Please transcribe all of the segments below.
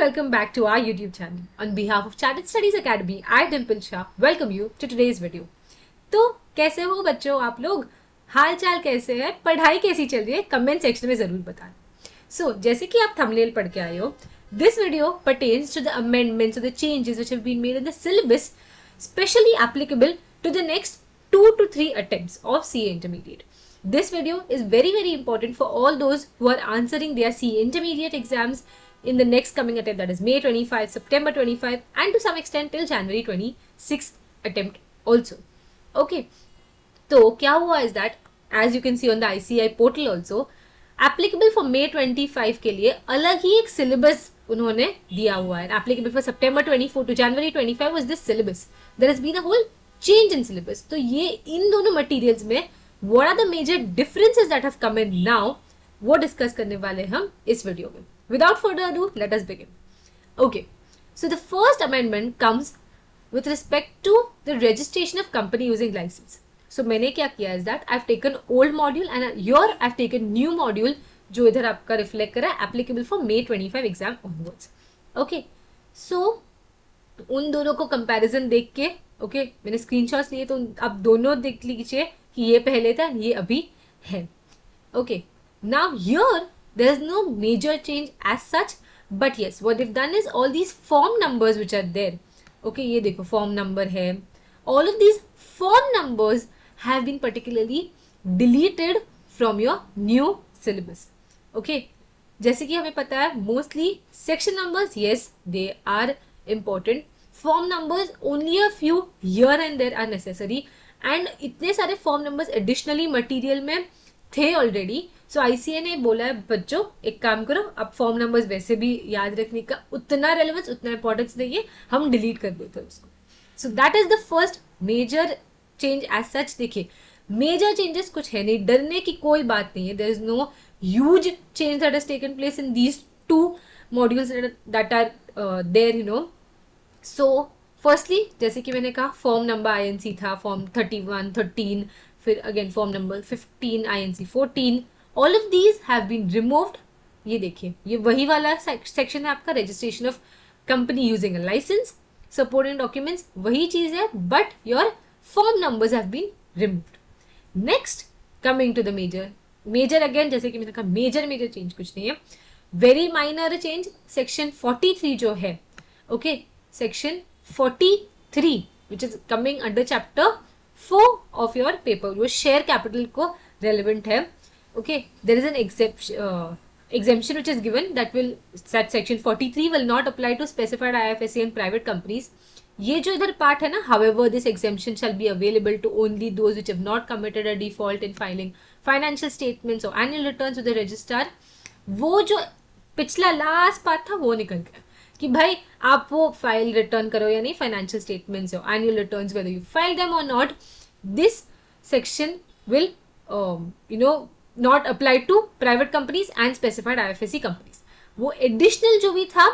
welcome back to our YouTube channel. On behalf of Chatted Studies Academy, I Dimple Shah welcome you to today's video. तो कैसे हो बच्चों आप लोग? हाल चाल कैसे है? पढ़ाई कैसी चल रही है? कमेंट सेक्शन में जरूर बताना. So जैसे कि आप थंबनेल पढ़ के आए हो, this video pertains to the amendments or the changes which have been made in the syllabus, specially applicable to the next 2 to 3 attempts of CA Intermediate. This video is very important for all those who are answering their CA Intermediate exams in the next coming attempt, that is May 25, September 25 and to some extent till January 26 attempt also. Okay, so क्या हुआ is that as you can see on the ICI portal also, applicable for May 25 के लिए अलग ही एक syllabus उन्होंने दिया हुआ है. Applicable for September 24 to January 25 was this syllabus. There has been a whole change in syllabus. तो ये इन दोनों materials में what are the major differences that have come in now, वो discuss करने वाले हम इस वीडियो में. Without further ado, let us begin. Okay, so the first amendment comes with respect to the registration of company using license. So मैंने क्या किया is that I've taken old module and here I've taken new module जो इधर आपका reflect करा है applicable for May 25 exam onwards. Okay, so उन दोनों को comparison देख के okay, मैंने screenshots लिए तो आप दोनों देख लीजिए कि ये पहले था ये अभी है. Okay, now here there is no major change as such, but yes, what they've done is all these form numbers which are there. Okay, ये देखो form number है. All of these form numbers have been particularly deleted from your new syllabus. Okay, जैसे कि हमें पता है mostly section numbers, yes, they are important. Form numbers only a few here and there are necessary, and इतने सारे form numbers additionally material में थे already. सो ICA ने बोला है बच्चों एक काम करो, अब फॉर्म नंबर्स वैसे भी याद रखने का उतना रेलेवेंस उतना इंपॉर्टेंस नहीं है, हम डिलीट कर देते हैं उसको. So that is the first major change as such. देखिए मेजर चेंजेस कुछ है नहीं, डरने की कोई बात नहीं है. There is no huge change that has taken place in these two modules that are there you know. सो फर्स्टली जैसे कि मैंने कहा फॉर्म नंबर आईएनसी था फॉर्म 31, 13, फिर again form number 15, INC 14. All of these have been removed. ये देखिए ये वही वाला सेक्शन है आपका registration of company using a licence. Supporting documents वही चीज है but your form numbers have been removed. Next coming to the major again जैसे कि मैंने कहा मेजर चेंज कुछ नहीं है. वेरी माइनर चेंज सेक्शन 43 जो है okay section 43 which is coming under chapter 4 of your paper वो शेयर कैपिटल को रेलिवेंट है. Okay, there is an exemption which is given that section 43 will not apply to specified IFSC and private companies. ये जो इधर part है ना, however this exemption shall be available to only those which have not committed a default in filing financial statements or annual returns with the registrar. वो जो पिछला last part था वो निकल गया कि भाई आप वो फाइल रिटर्न करो या नहीं फाइनेंशियल स्टेटमेंट्स और annual returns whether you file them or not, this section will not applied to private companies and specified IFSC companies. वो additional जो भी था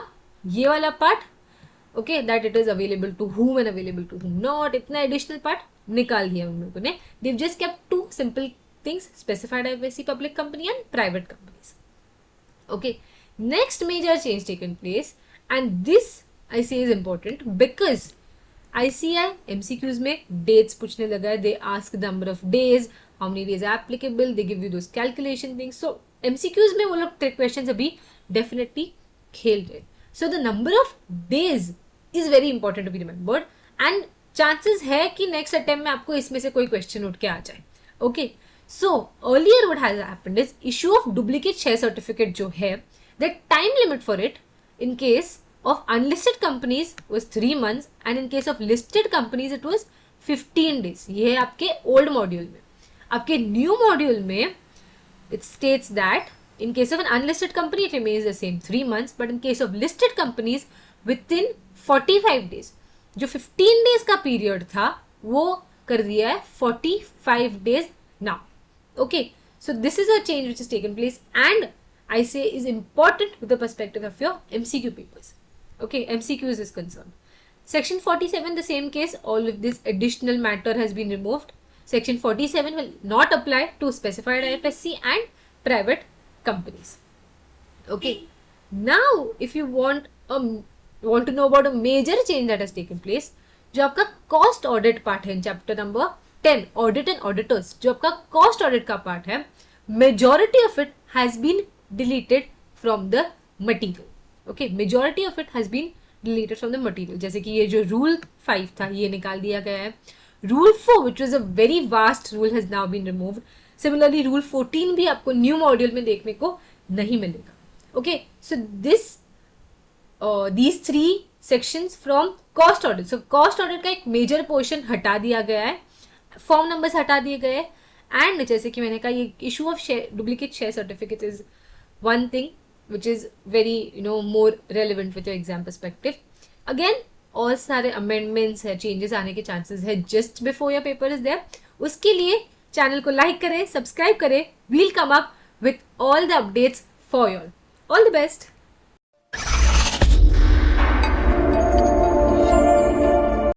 ये वाला part okay that it is available to whom and available to whom not, इतना additional part निकाल दिया उन लोगों ने. They've just kept two simple things, specified IFSC public company and private companies. Okay, next major change taken place and this I say is important because ICI MCQs में dates पूछने लगा है. They ask the number of days, how many days are applicable, they give you those calculation things. So MCQs में वो लोग questions अभी definitely खेल रहे. So the number of days is very important to be remembered and chances है कि next attempt में आपको इसमें से कोई question उठ के आ जाए. Okay, so earlier what has happened is issue of duplicate share certificate जो है, the time limit for it in case of unlisted companies was 3 months and in case of listed companies it was 15 days. ये है आपके old module में. आपके new module में it states that in case of an unlisted company it remains the same 3 months but in case of listed companies within 45 days. जो 15 days का period था वो कर दिया है 45 days now. Okay, so this is a change which has taken place and I say is important with the perspective of your MCQ papers. Okay, MCQs is concerned. Section 47 the same case, all of this additional matter has been removed. Section 47 will not apply to specified IFSC and private companies. Okay, now if you want want to know about a major change that has taken place, जो आपका cost audit part है chapter number 10 audit and auditors, जो आपका cost audit का part है, majority of it has been deleted from the material. Okay, majority of it has been deleted from the material. जैसे कि ये जो रूल 5 था ये निकाल दिया गया है. Rule 4 which was a very vast rule has now been removed. Similarly rule 14 भी आपको न्यू मॉड्यूल में देखने को नहीं मिलेगा. Okay, so these three sections from cost audit. So cost audit का एक major portion हटा दिया गया है, फॉर्म नंबर्स हटा दिए गए हैं, एंड जैसे कि मैंने कहा ये issue of duplicate share certificate is one thing which is very more relevant with your exam perspective. Again और सारे अमेंडमेंट्स है, चेंजेस आने के चांसेस है just before your paper is there. उसके लिए चैनल को लाइक करें, सब्सक्राइब करें. We'll come up with all the updates for your. All the best.